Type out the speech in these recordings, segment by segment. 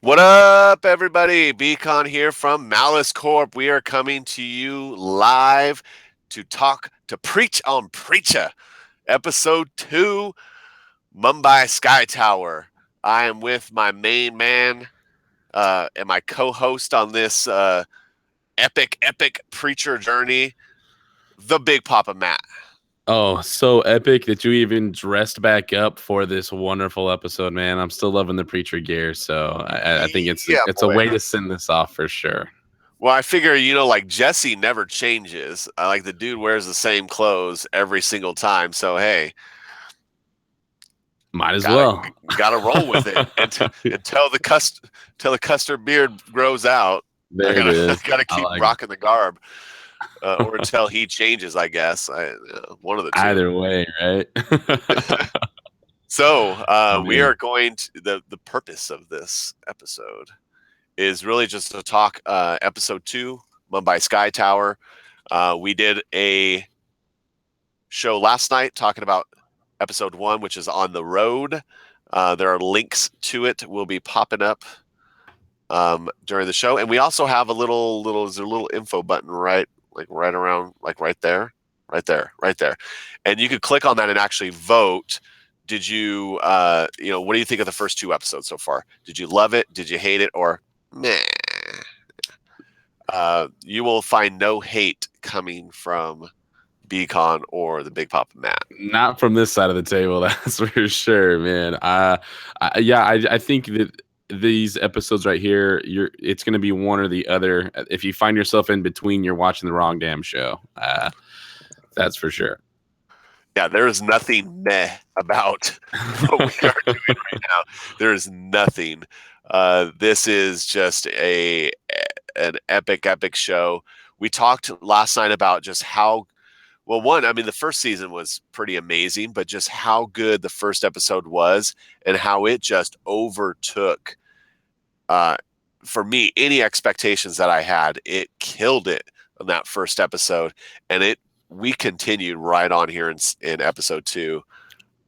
What up, everybody? BCON here from Malice Corp. We are coming to you live to preach on Preacher, episode 2, Mumbai Sky Tower. I am with my main man and my co-host on this epic preacher journey, the Big Papa Matt. Oh, so epic that you even dressed back up for this wonderful episode, man. I'm still loving the preacher gear, so I think Yeah, it's a boy. way to send this off for sure. Well, I figure, like Jesse never changes. Like the dude wears the same clothes every single time. So, hey, Might as gotta well. gotta roll with it until the custard beard grows out. I There it gotta is. gotta I keep like rocking the garb, or until he changes. I guess one of the two. either way, right? So Oh we man. are going to the purpose of this episode is really just to talk episode 2, Mumbai Sky Tower. We did a show last night talking about episode 1, which is on the road. There are links to it will be popping up during the show, and we also have a little info button right around right there, and you could click on that and actually vote. Did you what do you think of the first 2 episodes so far? Did you love it? Did you hate it? Or meh? You will find no hate coming from BCON or the Big Papa Matt. Not from this side of the table, that's for sure, man. I think that these episodes right here, it's going to be one or the other. If you find yourself in between, you're watching the wrong damn show. That's for sure. Yeah, there is nothing meh about what we are doing right now. There is nothing. This is just an epic show. We talked last night about just how well, one, I mean, the first season was pretty amazing, but just how good the first episode was and how it just overtook, for me, any expectations that I had. It killed it on that first episode, and we continued right on here in episode 2.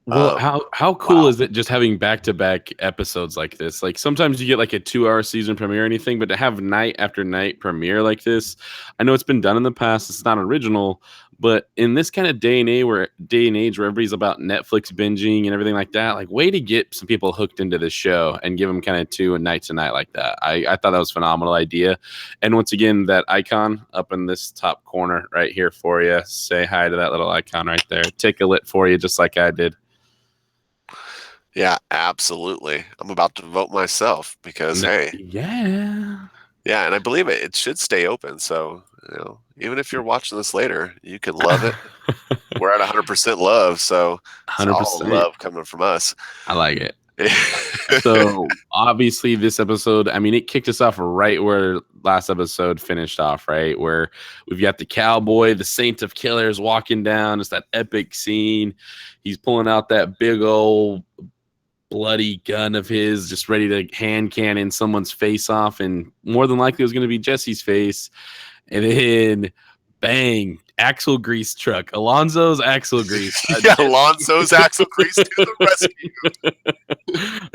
Well, Um, how cool wow. is it just having back-to-back episodes like this? Like sometimes you get like a 2-hour season premiere or anything, but to have night after night premiere like this, I know it's been done in the past. It's not original, but in this kind of day and age where everybody's about Netflix binging and everything like that, like way to get some people hooked into this show and give them kind of 2 a night to night like that. I thought that was a phenomenal idea. And once again, that icon up in this top corner right here for you. Say hi to that little icon right there. Tickle it for you just like I did. Yeah, absolutely. I'm about to vote myself because, hey, Yeah. yeah, and I believe it. It should stay open. So, even if you're watching this later, you can love it. We're at 100% love, so it's all 100%. love coming from us. I like it. So obviously this episode, I mean, it kicked us off right where last episode finished off, right? Where we've got the cowboy, the saint of killers walking down. It's that epic scene. He's pulling out that big old bloody gun of his, just ready to hand cannon someone's face off. And more than likely it was going to be Jesse's face. And then bang, axle grease truck. Alonzo's axle grease. Yeah, Alonzo's axle grease to the rescue.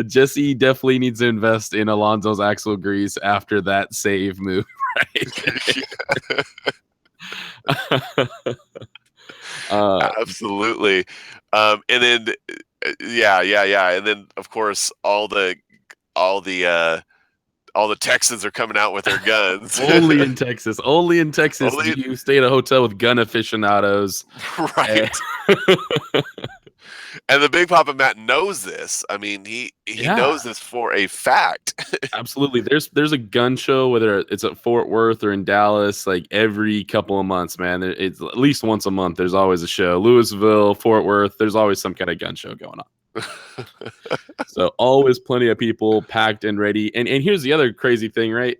Jesse definitely needs to invest in Alonzo's axle grease after that save move. Right? Absolutely. And then yeah. And then of course all the Texans are coming out with their guns. Only in Texas. Only in Texas do you stay at a hotel with gun aficionados. Right. And the Big Papa Matt knows this. I mean, he knows this for a fact. Absolutely. There's a gun show, whether it's at Fort Worth or in Dallas, like every couple of months, man. It's at least once a month. There's always a show. Louisville, Fort Worth, there's always some kind of gun show going on. So always plenty of people packed and ready. And here's the other crazy thing, right?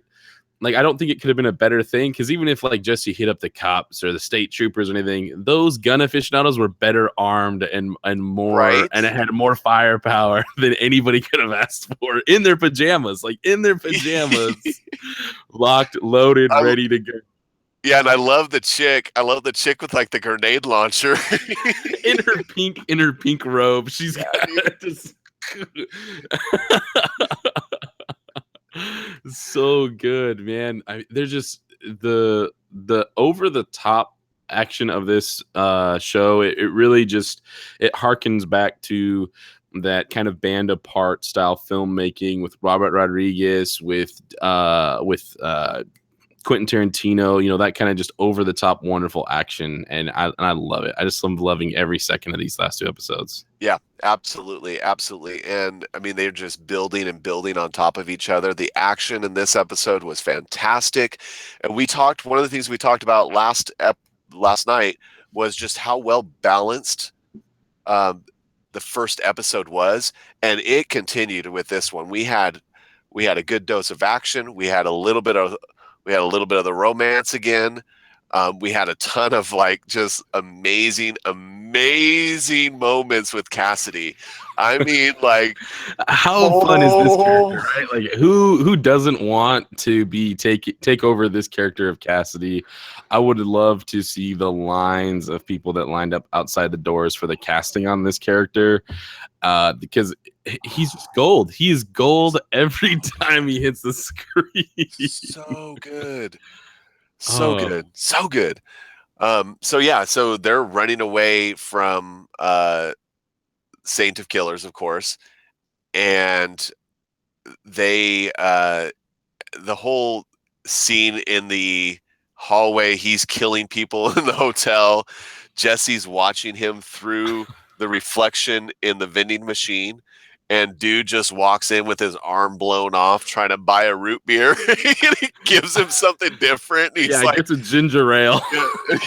Like, I don't think it could have been a better thing, because even if like Jesse hit up the cops or the state troopers or anything, those gun aficionados were better armed and more, right? And it had more firepower than anybody could have asked for in their pajamas, locked, loaded, ready to go. Yeah, and I love the chick. With like the grenade launcher in her pink robe. She's got just So good, man. They're just the over the top action of this show. It really just it harkens back to that kind of band apart style filmmaking with Robert Rodriguez, with Quentin Tarantino, that kind of just over the top, wonderful action, and I love it. I just am loving every second of these last two episodes. Yeah, absolutely, absolutely. And I mean, they're just building and building on top of each other. The action in this episode was fantastic. And one of the things we talked about last night was just how well balanced um, the first episode was, and it continued with this one. We had a good dose of action. We had a little bit of the romance again. We had a ton of just amazing moments with Cassidy. I mean, how fun is this character, right? Like who doesn't want to take over this character of Cassidy? I would love to see the lines of people that lined up outside the doors for the casting on this character, because he's just gold. He is gold every time he hits the screen. So good. So good. So good. So they're running away from Saint of Killers, of course, and they the whole scene in the hallway, he's killing people in the hotel. Jesse's watching him through the reflection in the vending machine, and dude just walks in with his arm blown off trying to buy a root beer. He gives him something different. He's like, it's a ginger ale.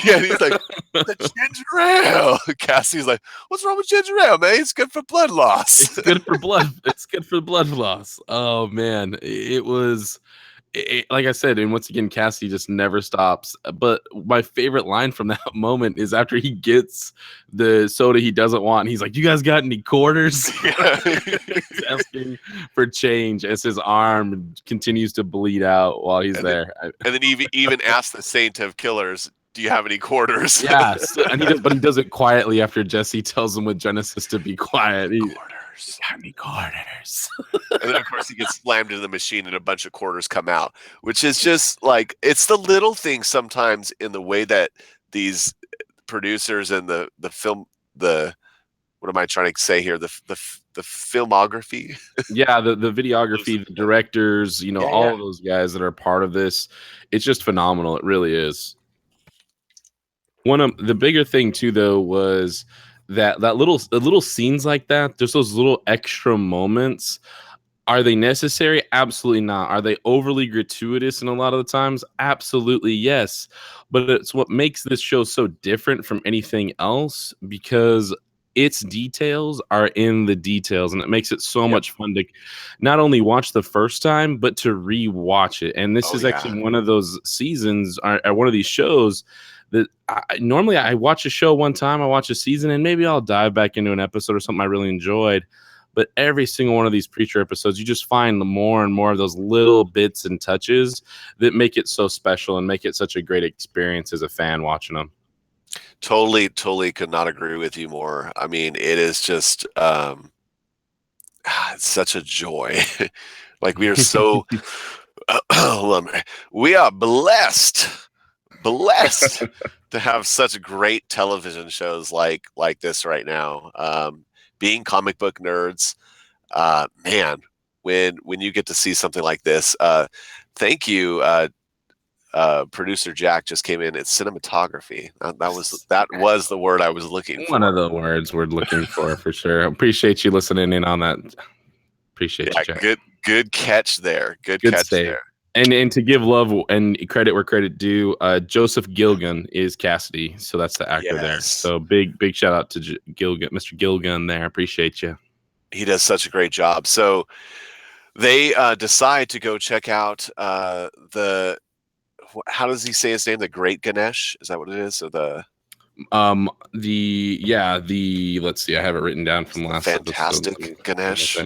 Yeah, he's like, the ginger ale. Cassie's like, what's wrong with ginger ale, man? It's good for blood loss. It's good for blood loss. Oh man, it was like I said, and once again, Cassie just never stops. But my favorite line from that moment is after he gets the soda he doesn't want, and he's like, "You guys got any quarters?" Yeah. He's asking for change as his arm continues to bleed out while he's there. And then even asks the Saint of Killers, "Do you have any quarters?" Yes, and he does it quietly after Jesse tells him with Genesis to be quiet. Quarters. Got any quarters? And then of course he gets slammed into the machine and a bunch of quarters come out, which is just it's the little things sometimes in the way that these producers and the film, what am I trying to say here? The filmography. Yeah, the videography, the directors, all of those guys that are part of this. It's just phenomenal. It really is. One of the bigger thing too, though, was that little scenes like that. There's those little extra moments. Are they necessary? Absolutely not. Are they overly gratuitous in a lot of the times? Absolutely yes. But it's what makes this show so different from anything else, because its details are in the details, and it makes it so much fun to not only watch the first time, but to re-watch it. And this is actually one of those seasons, or one of these shows that normally I watch a show one time, I watch a season, and maybe I'll dive back into an episode or something I really enjoyed. But every single one of these Preacher episodes, you just find more and more of those little bits and touches that make it so special and make it such a great experience as a fan watching them. Totally could not agree with you more. I mean, it is just it's such a joy. We are so we are blessed to have such great television shows like this right now. Being comic book nerds, man, when you get to see something like this, thank you. Producer Jack just came in. It's cinematography. That was the word I was looking for. One of the words we're looking for sure. Appreciate you listening in on that. Appreciate you, Jack. Good catch there. Good catch there. And to give love and credit where credit due, Joseph Gilgun is Cassidy, so that's the actor there. So big shout out to Gilgun, Mr. Gilgun there. Appreciate you. He does such a great job. So they decide to go check out the. How does he say his name? The Great Ganesh? Is that what it is? Or let's see, I have it written down from last fantastic episode. Ganesh.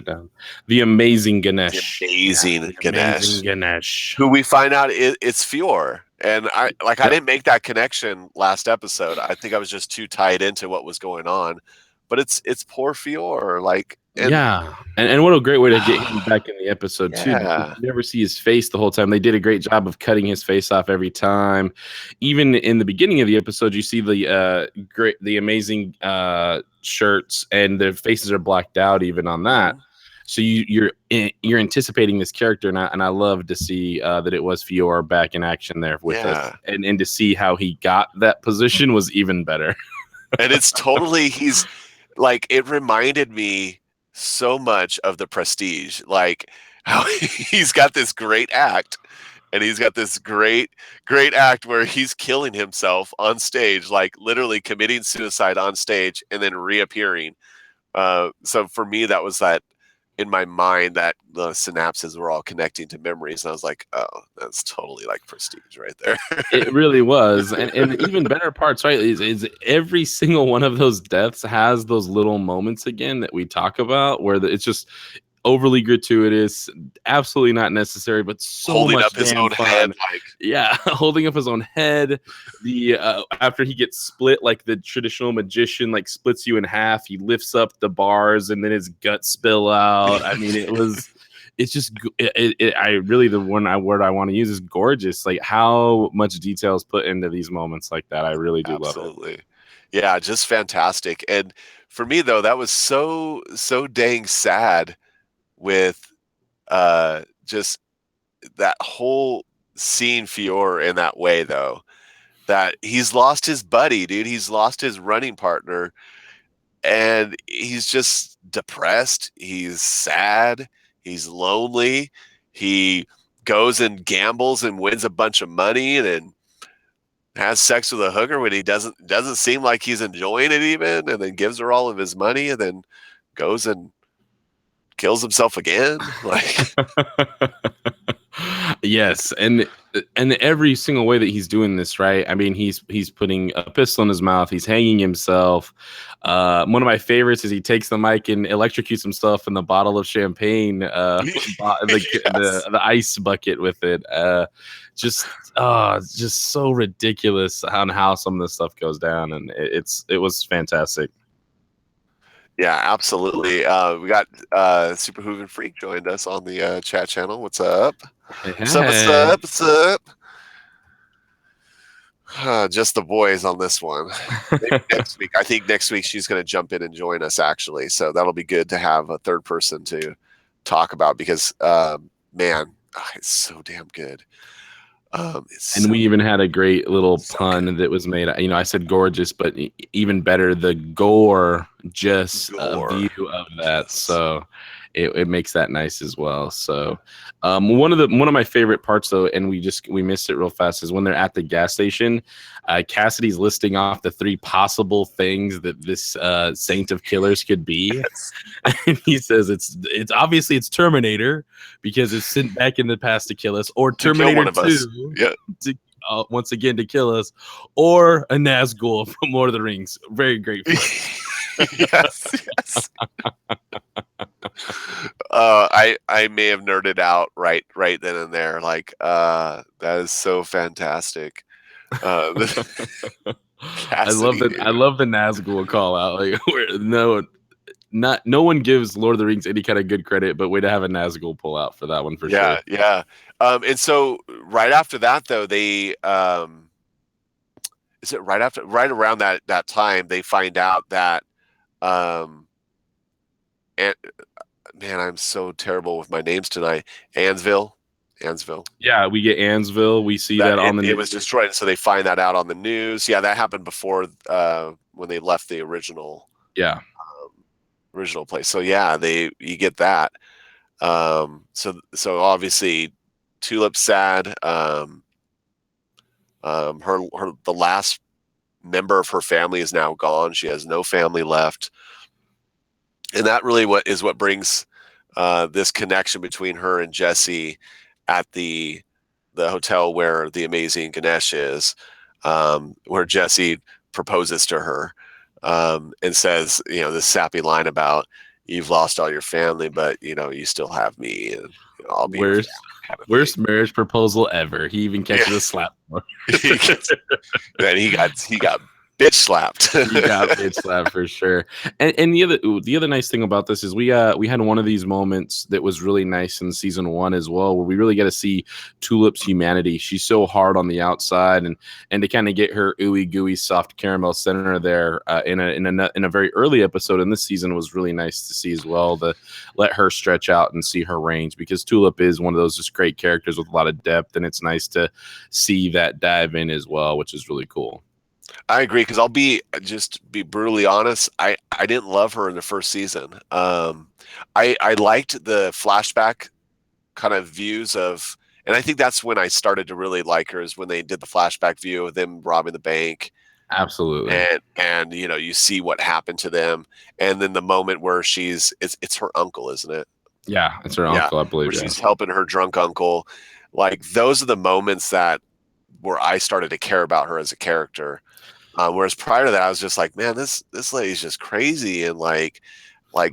The amazing Ganesh. Amazing Ganesh. Who we find out it's Fior. And I didn't make that connection last episode. I think I was just too tied into what was going on. but it's poor Fior, like, and yeah, and what a great way to get him back in the episode too, because yeah, you never see his face the whole time. They did a great job of cutting his face off every time. Even in the beginning of the episode, you see the amazing shirts, and their faces are blacked out even on that. So you're anticipating this character, and I love to see that it was Fior back in action there with us, and to see how he got that position was even better. And it's totally, he's like, it reminded me so much of The Prestige, like how he's got this great act, and he's got this great act where he's killing himself on stage, like literally committing suicide on stage and then reappearing. So for me, that was that in my mind, that the synapses were all connecting to memories, and I was like, oh, that's totally like Prestige right there. It really was, and even better parts, right? Is every single one of those deaths has those little moments again that we talk about, where it's just overly gratuitous, absolutely not necessary, but so Holding much up his damn own fun. head, like, yeah, holding up his own head. The after he gets split, like the traditional magician, like splits you in half. He lifts up the bars, and then his guts spill out. I mean, it's just I really, the word I want to use is gorgeous. Like how much detail is put into these moments like that. I really do love it. absolutely. Yeah, just fantastic. And for me though, that was so dang sad with just that whole scene, Fior, in that way though, that he's lost his buddy, dude. He's lost his running partner, and he's just depressed. He's sad. He's lonely. He goes and gambles and wins a bunch of money, and then has sex with a hooker when he doesn't seem like he's enjoying it even, and then gives her all of his money, and then goes and kills himself again. Like, yes, and every single way that he's doing this, right? I mean, he's putting a pistol in his mouth. He's hanging himself. One of my favorites is he takes the mic and electrocutes himself in the bottle of champagne, the ice bucket with it. Just so ridiculous on how some of this stuff goes down, and it was fantastic. yeah, absolutely. We got Super Hooven Freak joined us on the chat channel. What's up? Hey. What's up? Just the boys on this one. Maybe next week. I think next week she's going to jump in and join us, actually. So that'll be good to have a third person to talk about, because, man, it's so damn good. And we even had a great little pun that was made. You know, I said gorgeous, but even better, the gore, just a view of that. So it makes that nice as well. So one of my favorite parts though, and we missed it real fast, is when they're at the gas station. Cassidy's listing off the 3 possible things that this saint of killers could be. Yes. And he says it's obviously it's Terminator, because it's sent back in the past to kill us, or Terminator 2, yeah, once again to kill us, or a Nazgul from Lord of the Rings. Very great. yes. I may have nerded out right then and there. Like, that is so fantastic. I love the Nazgul call out. Like, no one gives Lord of the Rings any kind of good credit, but way to have a Nazgul pull out for that one for sure. Yeah. And so right after that though, they is it right around that time they find out that and man, I'm so terrible with my names tonight. Ansville. Yeah, we get Ansville. We see that on the news. It was destroyed, so they find that out on the news. Yeah, that happened before when they left the original. Yeah. Original place. So yeah, you get that. So obviously Tulip's sad. Her the last member of her family is now gone. She has no family left. And that really what brings this connection between her and Jesse at the hotel where the amazing Ganesh is, where Jesse proposes to her and says, this sappy line about, you've lost all your family, but you still have me, and I'll be worst marriage proposal ever. He even catches a slap. Then he got bitch slapped. You got bitch slap for sure. And the other nice thing about this is we had one of these moments that was really nice in season 1 as well, where we really get to see Tulip's humanity. She's so hard on the outside, and to kind of get her ooey gooey soft caramel center there in a very early episode in this season was really nice to see as well, to let her stretch out and see her range, because Tulip is one of those just great characters with a lot of depth, and it's nice to see that dive in as well, which is really cool. I agree, because I'll be brutally honest. I didn't love her in the first season. I liked the flashback kind of views of, and I think that's when I started to really like her, is when they did the flashback view of them robbing the bank. Absolutely. And you know, you see what happened to them, and then the moment where it's her uncle, isn't it? Yeah, it's her Yeah, uncle, I believe. where Yeah. she's helping her drunk uncle. Like, those are the moments that where I started to care about her as a character. Whereas prior to that, I was just like, man, this lady's just crazy and like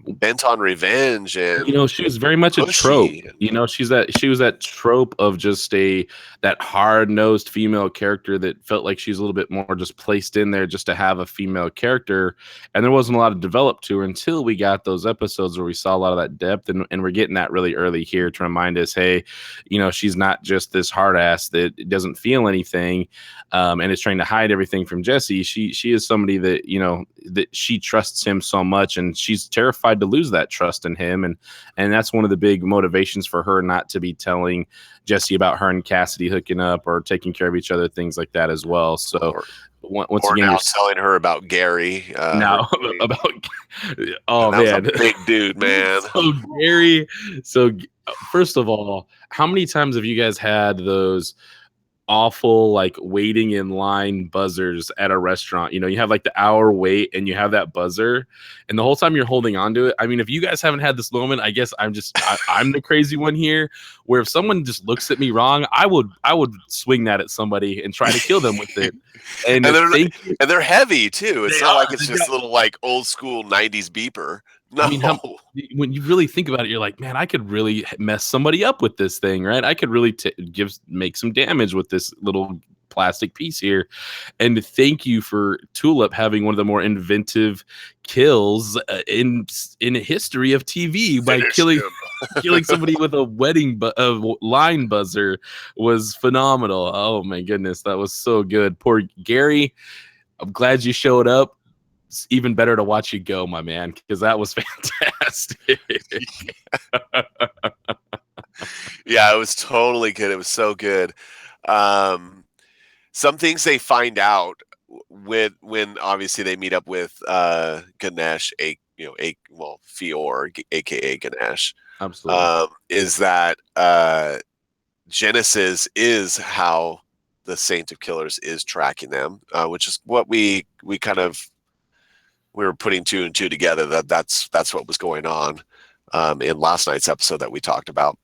bent on revenge and She was very much a trope. pushy. She was that trope of just that hard-nosed female character that felt like she's a little bit more just placed in there just to have a female character, and there wasn't a lot of develop to her until we got those episodes where we saw a lot of that depth, and we're getting that really early here to remind us, hey, she's not just this hard ass that doesn't feel anything, and is trying to hide everything from Jesse. She is somebody that that she trusts him so much, and she's terrified to lose that trust in him, and that's one of the big motivations for her not to be telling Jesse about her and Cassidy hooking up or taking care of each other, things like that as well. So once or again, now telling her about Gary. now about oh that was a man, big dude, man. So Gary, so first of all, how many times have you guys had those awful like waiting in line buzzers at a restaurant? You have like the hour wait and you have that buzzer, and the whole time you're holding on to it. I mean, if you guys haven't had this moment, I guess I'm the crazy one here, where if someone just looks at me wrong, I would swing that at somebody and try to kill them with it. And they're heavy too. It's not like it's They just a little like old school 90s beeper. No. I mean, when you really think about it, you're like, man, I could really mess somebody up with this thing, right? I could really make some damage with this little plastic piece here. And thank you for Tulip having one of the more inventive kills in history of TV by killing somebody with a line buzzer was phenomenal. Oh my goodness, that was so good. Poor Gary. I'm glad you showed up. It's even better to watch you go, my man, because that was fantastic. Yeah, it was totally good. It was so good. Some things they find out when obviously they meet up with Ganesh, Fior, aka Ganesh. Absolutely. Is that Genesis is how the Saint of Killers is tracking them, which is what we were putting two and two together. That's what was going on in last night's episode that we talked about.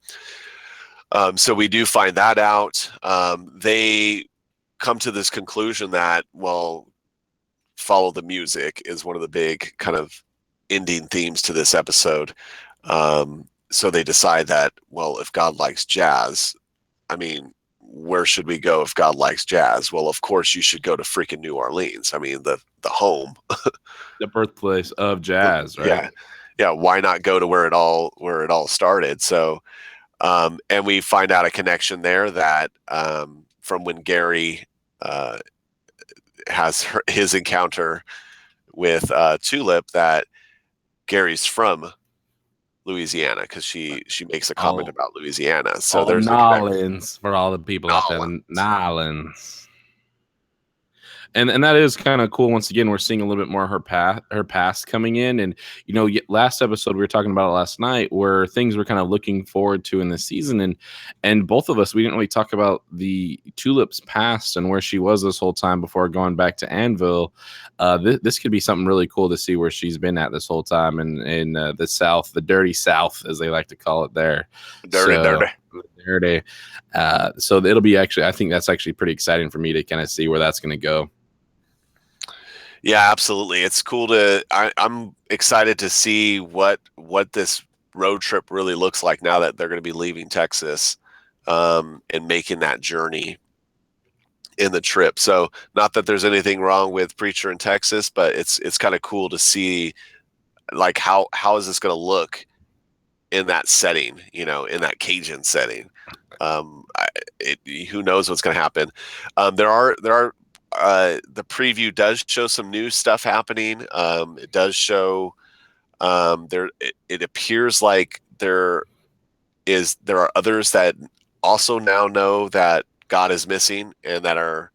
So we do find that out. They come to this conclusion that, well, follow the music is one of the big kind of ending themes to this episode. So they decide that, well, if God likes jazz, I mean, where should we go if God likes jazz? Well, of course, you should go to freaking New Orleans. I mean, the home. The birthplace of jazz, right? Yeah. Why not go to where it all started? So, and we find out a connection there that from when Gary has his encounter with Tulip, that Gary's from Louisiana, because she makes a comment about Louisiana. So there's Nolans for all the people out there. Nolans. And that is kind of cool. Once again, we're seeing a little bit more of her past coming in. And last episode we were talking about it last night, where things we're kind of looking forward to in this season, and both of us, we didn't really talk about the Tulip's past and where she was this whole time before going back to Anvil. This could be something really cool to see where she's been at this whole time in the South, the dirty South, as they like to call it there. Dirty. So it'll be I think that's actually pretty exciting for me to kind of see where that's going to go. Yeah, absolutely. It's cool I'm excited to see what this road trip really looks like now that they're going to be leaving Texas, and making that journey. in the trip. So not that there's anything wrong with Preacher in Texas, but it's kind of cool to see like how is this going to look in that setting, you know, in that Cajun setting. Who knows what's going to happen. There are the preview does show some new stuff happening. It does show it appears like there are others that also now know that God is missing and that are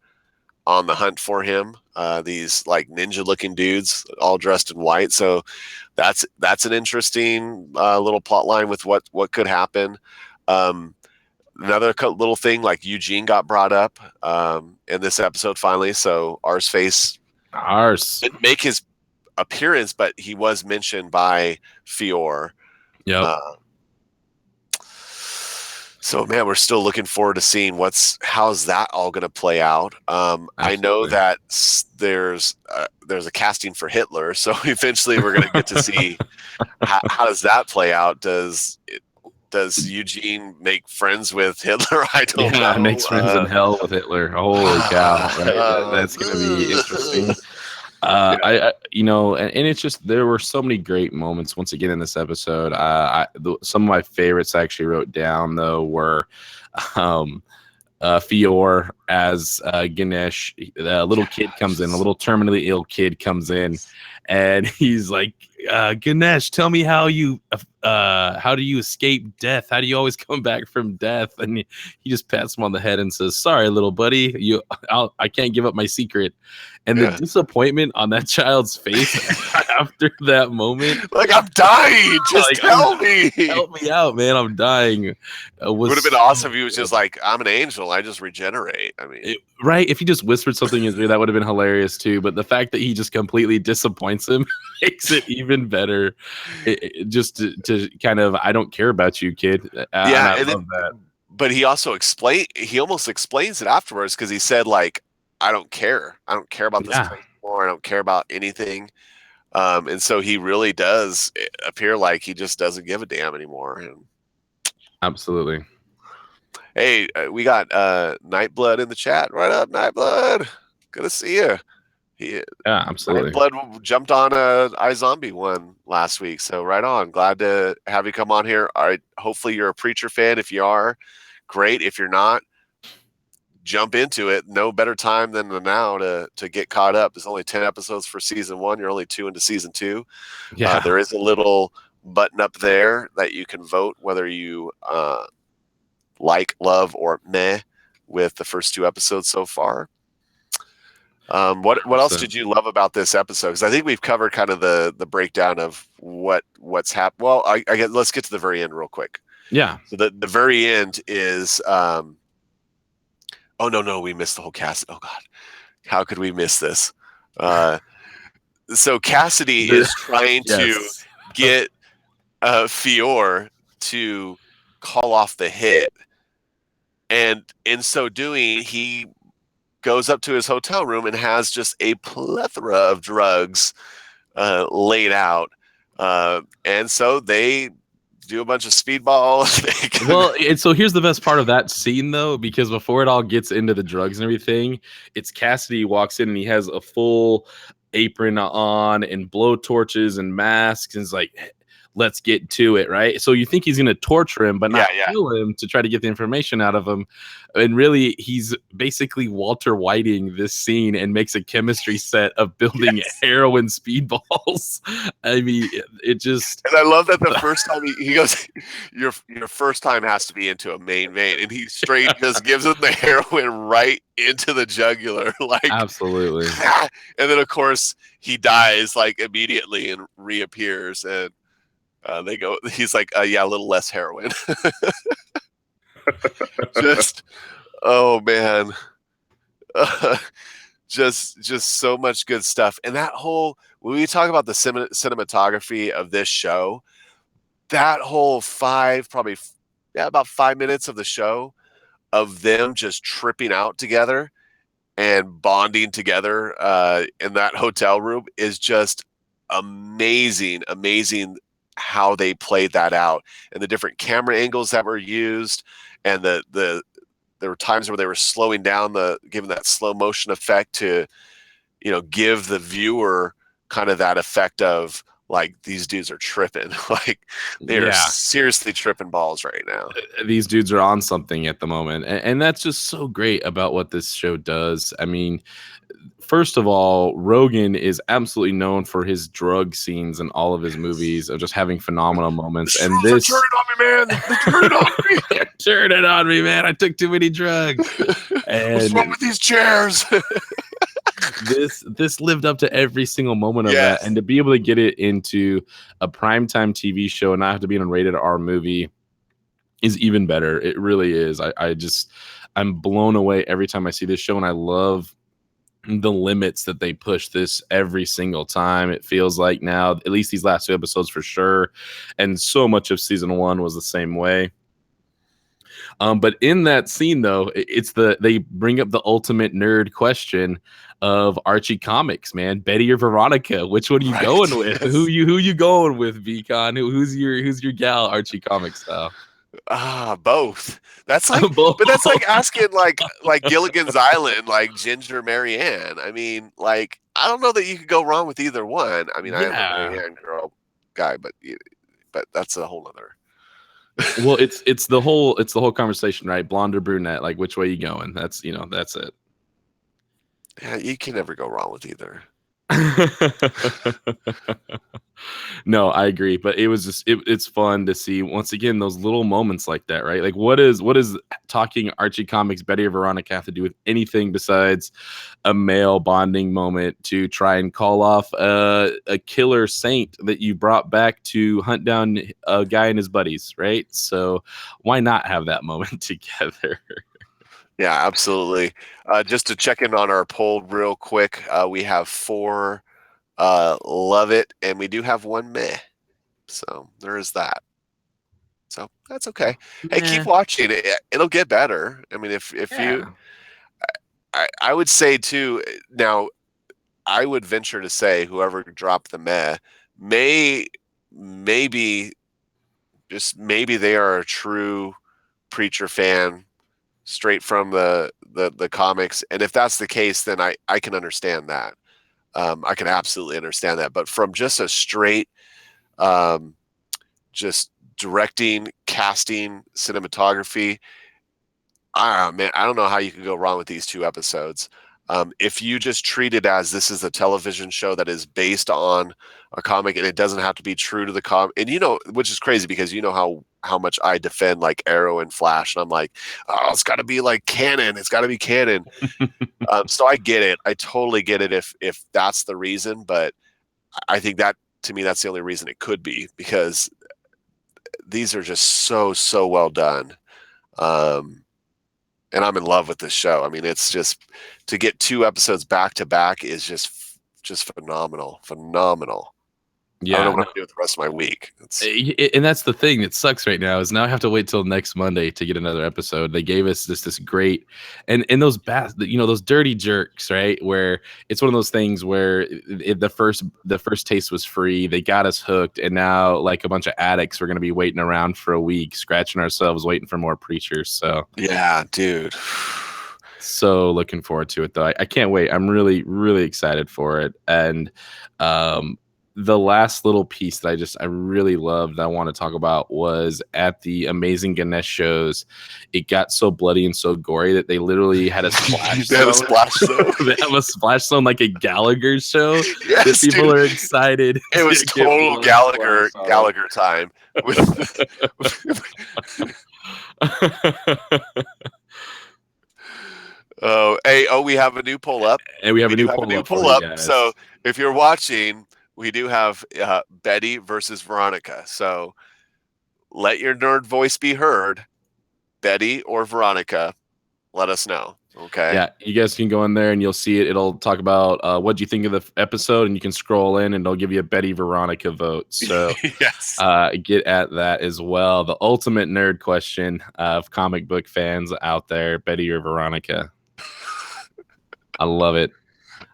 on the hunt for him. These like ninja looking dudes all dressed in white. So that's an interesting little plot line with what could happen. Another little thing, like Eugene got brought up in this episode finally. So Ars didn't make his appearance, but he was mentioned by Fior. Yep. So man, we're still looking forward to seeing how's that all going to play out. I know that there's a casting for Hitler, so eventually we're going to get to see how does that play out. Does Eugene make friends with Hitler? I don't know. Makes friends in hell with Hitler. Holy cow! Right? That's going to be interesting. I you know, and it's just, there were so many great moments once again in this episode. Some of my favorites I actually wrote down though were Fior as Ganesh. A little kid comes in, a little terminally ill kid comes in, and he's like, Ganesh, tell me how do you escape death? How do you always come back from death? And he just pats him on the head and says, sorry, little buddy, I can't give up my secret. And the disappointment on that child's face after that moment, like, I'm dying, just tell me, help me out, man, I'm dying. Would have been awesome if he was just like, I'm an angel, I just regenerate. I mean, right, if he just whispered something in his ear, that would have been hilarious too. But the fact that he just completely disappoints him makes it even better. Just to kind of, I don't care about you, kid. I love that. But he also almost explains it afterwards, because he said, like, I don't care about this place anymore. I don't care about anything. And so he really does appear like he just doesn't give a damn anymore. Absolutely. Hey, we got Nightblood in the chat. Right up, Nightblood. Good to see you. Yeah, absolutely. Nightblood jumped on iZombie one last week, so right on. Glad to have you come on here. All right, hopefully you're a Preacher fan. If you are, great. If you're not, jump into it. No better time than now to get caught up. There's only 10 episodes for season 1. You're only 2 into season 2. Yeah. There is a little button up there that you can vote whether you like, love, or meh with the first 2 episodes so far. What else did you love about this episode? Because I think we've covered kind of the breakdown of what's happened. Well, I guess let's get to the very end real quick. Yeah. So the very end is oh no, we missed the whole cast. Oh God, how could we miss this? So Cassidy is trying to get Fior to call off the hit, and in so doing, he goes up to his hotel room and has just a plethora of drugs laid out, and so they do a bunch of speedball. Well, and so here's the best part of that scene though, because before it all gets into the drugs and everything, it's Cassidy walks in and he has a full apron on and blow torches and masks, and it's like, let's get to it, right? So you think he's going to torture him, but not kill him to try to get the information out of him. And really, he's basically Walter Whiting this scene and makes a chemistry set of building heroin speedballs. I mean, it just... And I love that the first time he goes, your first time has to be into a main vein. And he straight just gives him the heroin right into the jugular. Like, absolutely. And then, of course, he dies like immediately and reappears. And he's like, yeah, a little less heroin. Just, oh man. Just so much good stuff. And that whole, when we talk about the cinematography of this show, that whole about 5 minutes of the show of them just tripping out together and bonding together in that hotel room is just amazing how they played that out, and the different camera angles that were used, and the there were times where they were slowing down giving that slow motion effect to, give the viewer kind of that effect of like, these dudes are tripping. Like, they are seriously tripping balls right now. These dudes are on something at the moment. And that's just so great about what this show does. I mean, first of all, Rogan is absolutely known for his drug scenes in all of his movies of just having phenomenal moments. The and shrooms this are turning on me, man. They're turning on me. Turn it on me, man. I took too many drugs. What's wrong with these chairs? This lived up to every single moment of that, and to be able to get it into a primetime TV show and not have to be in a rated R movie is even better. It really is. I'm blown away every time I see this show, and I love the limits that they push this every single time. It feels like now, at least these last 2 episodes for sure, and so much of season 1 was the same way. But in that scene, though, they bring up the ultimate nerd question of Archie comics, man. Betty or Veronica? Which one are you going with? Yes. Who you going with, BCON? Who's your gal, Archie comics style? Both. That's like, but that's like asking like Gilligan's Island, like Ginger Marianne. I mean, like, I don't know that you could go wrong with either one. I mean, I am a Marianne girl guy, but that's a whole other. Well, it's the whole conversation, right? Blonde or brunette? Like, which way you going? That's that's it. Yeah, you can never go wrong with either. No, I agree, but it was just it's fun to see once again those little moments like that, right? Like, what is talking Archie comics, Betty or Veronica have to do with anything besides a male bonding moment to try and call off a killer saint that you brought back to hunt down a guy and his buddies, right? So why not have that moment together? Yeah, absolutely. Just to check in on our poll real quick, we have 4 love it, and we do have 1 meh. So there is that. So that's okay. Hey, keep watching. It'll get better. I mean, if you, I would say too. Now, I would venture to say whoever dropped the meh maybe they are a true Preacher fan, straight from the comics. And if that's the case, then I can understand that. I can absolutely understand that. But from just a straight, just directing, casting, cinematography, man, I don't know how you can go wrong with these 2 episodes. If you just treat it as this is a television show that is based on a comic, and it doesn't have to be true to the comic, and which is crazy because how much I defend like Arrow and Flash, and I'm like, oh, it's got to be like canon. It's got to be canon. So I get it. I totally get it if that's the reason, but I think that, to me, that's the only reason it could be, because these are just so well done. And I'm in love with this show. I mean, it's just, to get 2 episodes back to back is just phenomenal. Yeah, I don't know what to do with the rest of my week. And that's the thing that sucks right now, is now I have to wait till next Monday to get another episode. They gave us this great, and those those dirty jerks, right? Where it's one of those things where the first taste was free. They got us hooked, and now, like a bunch of addicts, we're gonna be waiting around for a week, scratching ourselves, waiting for more Preachers. So yeah, dude. So looking forward to it, though. I can't wait. I'm really, really excited for it. And the last little piece that I really loved, I want to talk about, was at the Amazing Ganesh shows. It got so bloody and so gory that they literally had a splash zone. They have a splash zone like a Gallagher show. Yes, people are excited. It was total Gallagher time. We have a new poll up. And we have a new poll up. So if you're watching, we do have Betty versus Veronica. So let your nerd voice be heard. Betty or Veronica, let us know. Okay. Yeah, you guys can go in there and you'll see it. It'll talk about what do you think of the episode, and you can scroll in and it'll give you a Betty Veronica vote. So yes, get at that as well. The ultimate nerd question of comic book fans out there: Betty or Veronica? I love it.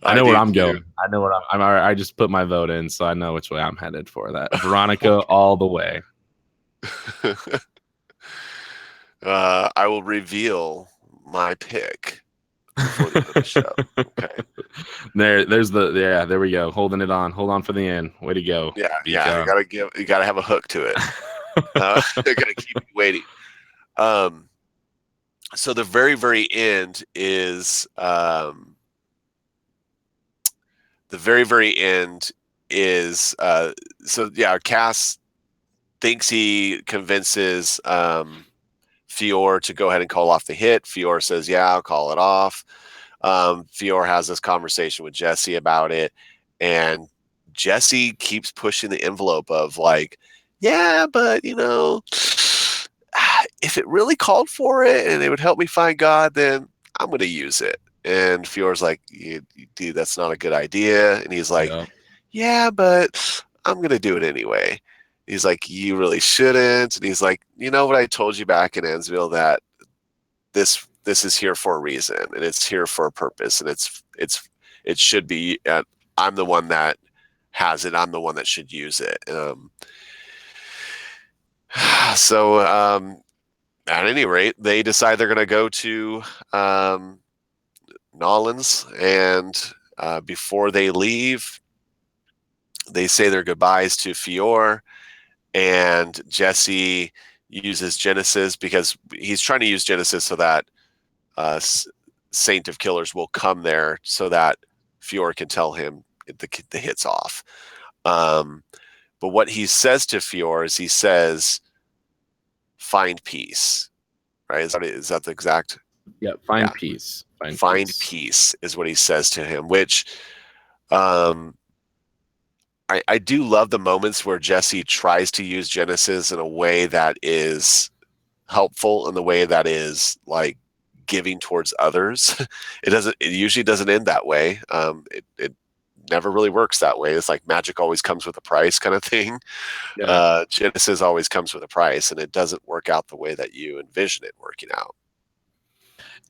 I know where I'm going. I know where I just put my vote in, so I know which way I'm headed for that. Veronica all the way. I will reveal my pick before the end of the show. Okay. There we go. Holding it on. Hold on for the end. Way to go. Yeah. BCON. You gotta have a hook to it. They're gonna keep you waiting. So the very, very end is so yeah, Cass thinks he convinces Fior to go ahead and call off the hit. Fior says, yeah, I'll call it off. Fior has this conversation with Jesse about it, and Jesse keeps pushing the envelope of like, yeah, but if it really called for it and it would help me find God, then I'm going to use it. And Fior's like, dude, that's not a good idea. And he's like, yeah, but I'm going to do it anyway. He's like, you really shouldn't. And he's like, you know what I told you back in Ansville, that this is here for a reason, and it's here for a purpose, and it should be. I'm the one that has it. I'm the one that should use it. So at any rate, they decide they're going to go to Nolans, and before they leave, they say their goodbyes to Fior, and Jesse uses Genesis because he's trying to use Genesis so that Saint of Killers will come there so that Fior can tell him the hit's off. But what he says to Fior is he says, find peace, right? Is that the exact? Yeah, find peace. Find peace is what he says to him, which I do love the moments where Jesse tries to use Genesis in a way that is helpful, in the way that is like giving towards others. It usually doesn't end that way. It never really works that way. It's like magic always comes with a price kind of thing. Yeah. Genesis always comes with a price, and it doesn't work out the way that you envision it working out.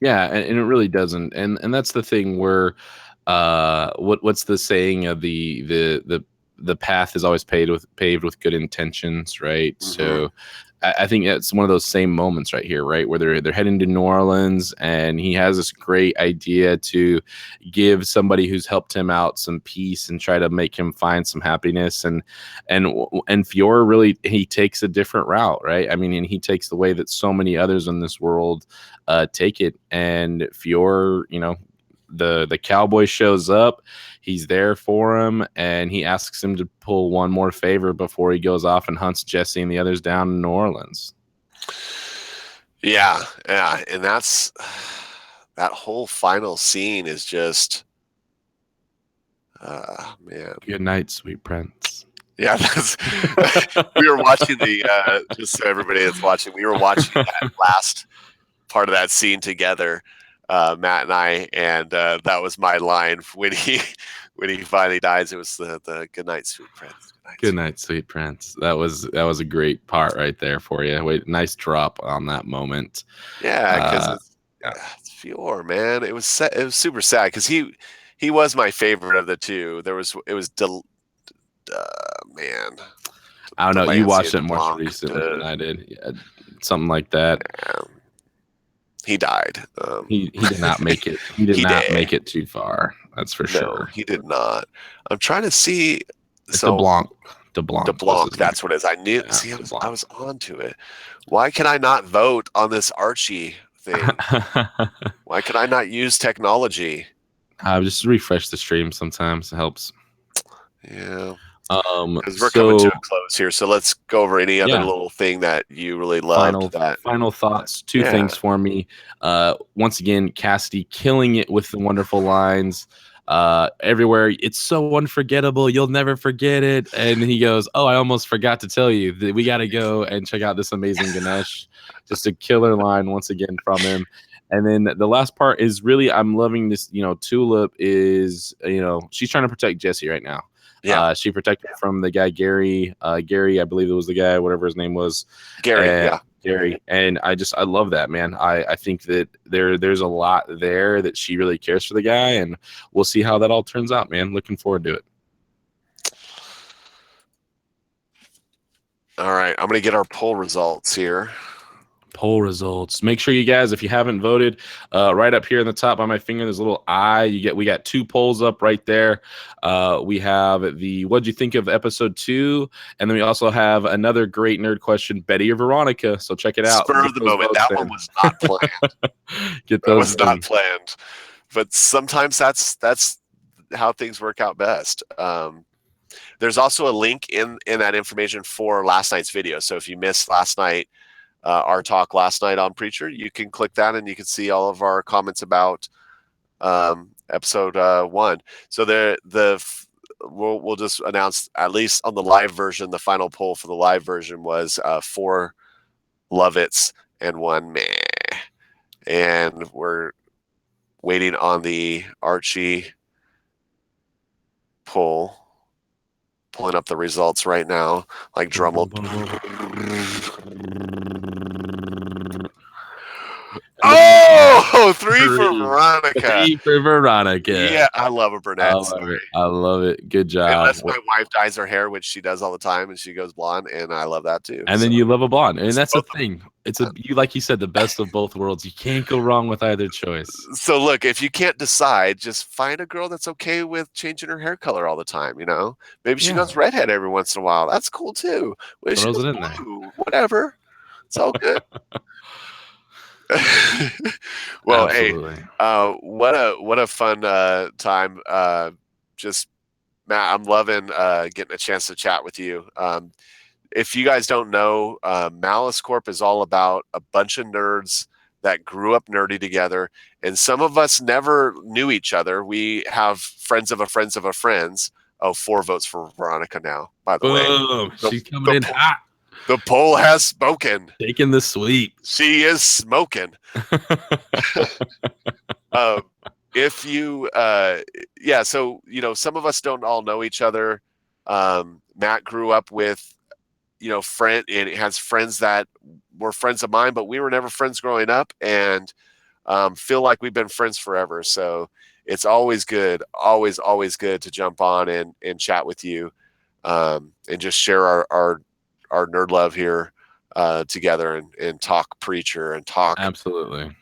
Yeah, and it really doesn't. And that's the thing where what's the saying of the path is always paved with good intentions, right? Mm-hmm. So I think it's one of those same moments right here, right, where they're heading to New Orleans, and he has this great idea to give somebody who's helped him out some peace and try to make him find some happiness, and Fior really, he takes a different route, right? I mean, and he takes the way that so many others in this world take it, and Fior, the cowboy shows up, he's there for him, and he asks him to pull one more favor before he goes off and hunts Jesse and the others down in New Orleans. Yeah, and that's that whole final scene is just man. Good night, sweet prince. Yeah, we were watching just so everybody that's watching, we were watching that last part of that scene together, Matt and I, and that was my line when he finally dies. It was the good night, sweet prince. Good night, sweet prince. That was a great part right there for you. Wait, nice drop on that moment. Yeah, because it's Fior, man. It was super sad because he was my favorite of the two. Man. I don't know. You watched it more recently than I did. Yeah, something like that. Yeah. He died. He did not make it. He did not make it too far. That's for sure. He did not. I'm trying to see. DeBlanc. That's what it is. I knew. Yeah, see, I was onto it. Why can I not vote on this Archie thing? Why can I not use technology? Just refresh the stream sometimes. It helps. Yeah. Because we're coming to a close here, so let's go over any other little thing that you really loved. Final thoughts. Two things for me. Once again, Cassidy killing it with the wonderful lines. Everywhere, it's so unforgettable, you'll never forget it. And he goes, oh, I almost forgot to tell you that we got to go and check out this amazing Ganesh. Just a killer line once again from him. And then the last part is really, I'm loving this. Tulip is, she's trying to protect Jesse right now. Yeah, she protected from the guy Gary, I believe it was the guy, whatever his name was, Gary. And I love that, man. I think that there's a lot there that she really cares for the guy, and we'll see how that all turns out, man. Looking forward to it. All right, I'm gonna get our poll results here. poll results. Make sure you guys, if you haven't voted, right up here in the top by my finger, there's a little eye. We got 2 polls up right there. We have what'd you think of episode 2? And then we also have another great nerd question, Betty or Veronica. So check it out. Spur of the moment. That one was not planned. Get That those was not planned. But sometimes that's how things work out best. There's also a link in that information for last night's video. So if you missed last night, our talk last night on Preacher, you can click that and you can see all of our comments about episode 1. So we'll just announce, at least on the live version, the final poll for the live version was 4 love it's and 1 meh. And we're waiting on the Archie poll. Pulling up the results right now, like Drummel. Oh, 3 for Veronica. 3 for Veronica. Yeah, I love a brunette. I love it. Good job. Unless my wife dyes her hair, which she does all the time, and she goes blonde, and I love that too. And then you love a blonde, and that's the thing. It's like you said, the best of both worlds. You can't go wrong with either choice. So look, if you can't decide, just find a girl that's okay with changing her hair color all the time. Maybe she goes redhead every once in a while. That's cool too. Throws it in there. Whatever. It's all good. Well, absolutely. Hey, what a fun time. Just Matt, I'm loving getting a chance to chat with you. If you guys don't know, Malice Corp is all about a bunch of nerds that grew up nerdy together, and some of us never knew each other. We have friends of a friends of a friends. Oh, 4 votes for Veronica now, by the way. She's coming in hot. The poll has spoken. Taking the sweep. She is smoking. If you, so, some of us don't all know each other. Matt grew up with, and has friends that were friends of mine, but we were never friends growing up, and feel like we've been friends forever. So it's always good, always good to jump on and chat with you, and just share our nerd love here together and talk Preacher and talk absolutely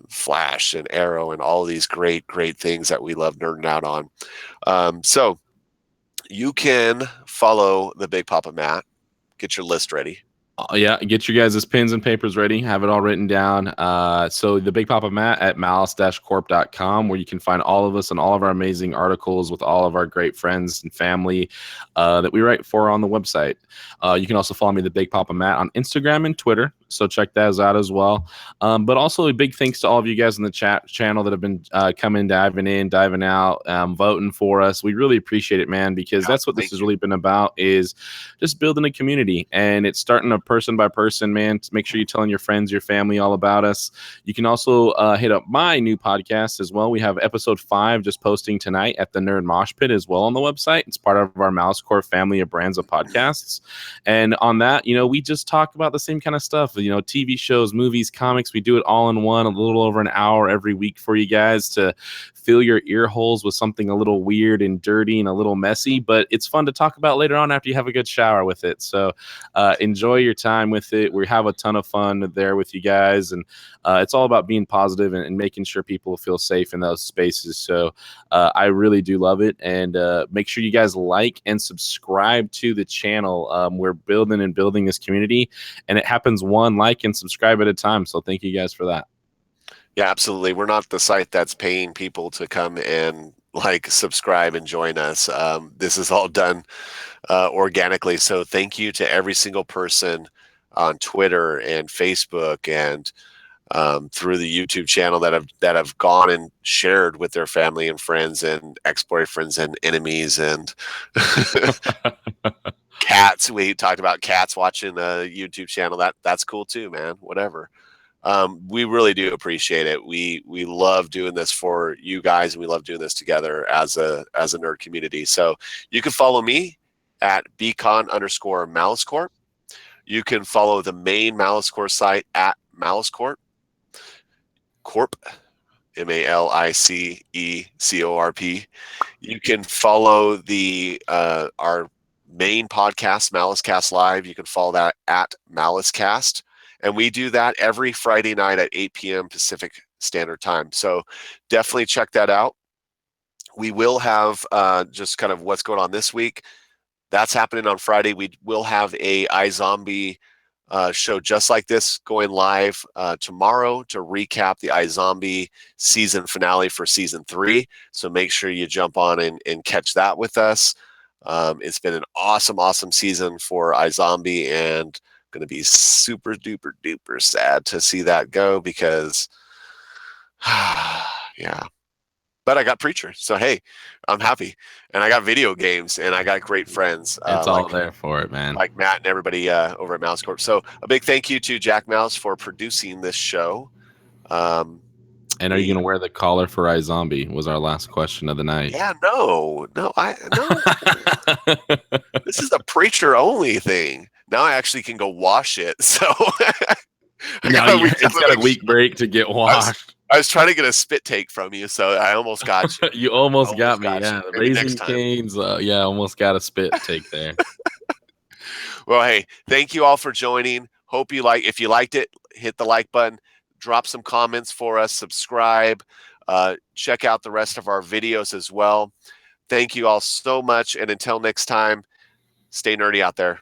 Flash and Arrow and all these great things that we love nerding out on. So you can follow the Big Papa Matt. Get your list ready. Yeah, get your guys' pens and papers ready. Have it all written down. So the Big Papa Matt at malice-corp.com, where you can find all of us and all of our amazing articles with all of our great friends and family that we write for on the website. You can also follow me, the Big Papa Matt, on Instagram and Twitter. So check those out as well. But also a big thanks to all of you guys in the chat channel that have been coming, diving in, diving out, voting for us. We really appreciate it, man, because that's what this has really been about, is just building a community. And it's starting a person by person, man. Make sure you're telling your friends, your family all about us. You can also hit up my new podcast as well. We have episode 5 just posting tonight at the Nerd Mosh Pit as well on the website. It's part of our Malice Corp family of brands of podcasts. And on that, we just talk about the same kind of stuff. TV shows, movies, comics. We do it all in one, a little over an hour every week for you guys to fill your ear holes with something a little weird and dirty and a little messy, but it's fun to talk about later on after you have a good shower with it. So enjoy your time with it. We have a ton of fun there with you guys, and it's all about being positive and making sure people feel safe in those spaces. So I really do love it, and make sure you guys like and subscribe to the channel. We're building this community, and it happens one like and subscribe at a time. So thank you guys for that. Yeah, absolutely. We're not the site that's paying people to come and subscribe and join us. This is all done organically. So thank you to every single person on Twitter and Facebook and through the YouTube channel that have gone and shared with their family and friends and ex-boyfriends and enemies and cats. We talked about cats watching a YouTube channel. That's cool too, man. Whatever. We really do appreciate it. We love doing this for you guys, and we love doing this together as a nerd community. So you can follow me at BCON_MaliceCorp. You can follow the main MaliceCorp site at MaliceCorp. Corp, MaliceCorp. You can follow our main podcast, MaliceCast Live. You can follow that at MaliceCast. And we do that every Friday night at 8 p.m. Pacific Standard Time. So definitely check that out. We will have just kind of what's going on this week. That's happening on Friday. We will have a iZombie show just like this going live tomorrow to recap the iZombie season finale for season 3. So make sure you jump on and catch that with us. It's been an awesome season for iZombie, and going to be super duper duper sad to see that go because, yeah. But I got Preacher, so hey, I'm happy, and I got video games, and I got great friends. It's all there for it, man. Like Matt and everybody over at Mouse Corp. So a big thank you to Jack Mouse for producing this show. And are you going to wear the collar for iZombie? Was our last question of the night. Yeah, no. This is a Preacher only thing. Now I actually can go wash it. So it's got a week break to get washed. I was trying to get a spit take from you, so I almost got you. You almost got me. Yeah, the Raising Cane's. Almost got a spit take there. Well, hey, thank you all for joining. Hope you if you liked it, hit the like button, drop some comments for us, subscribe, check out the rest of our videos as well. Thank you all so much, and until next time, stay nerdy out there.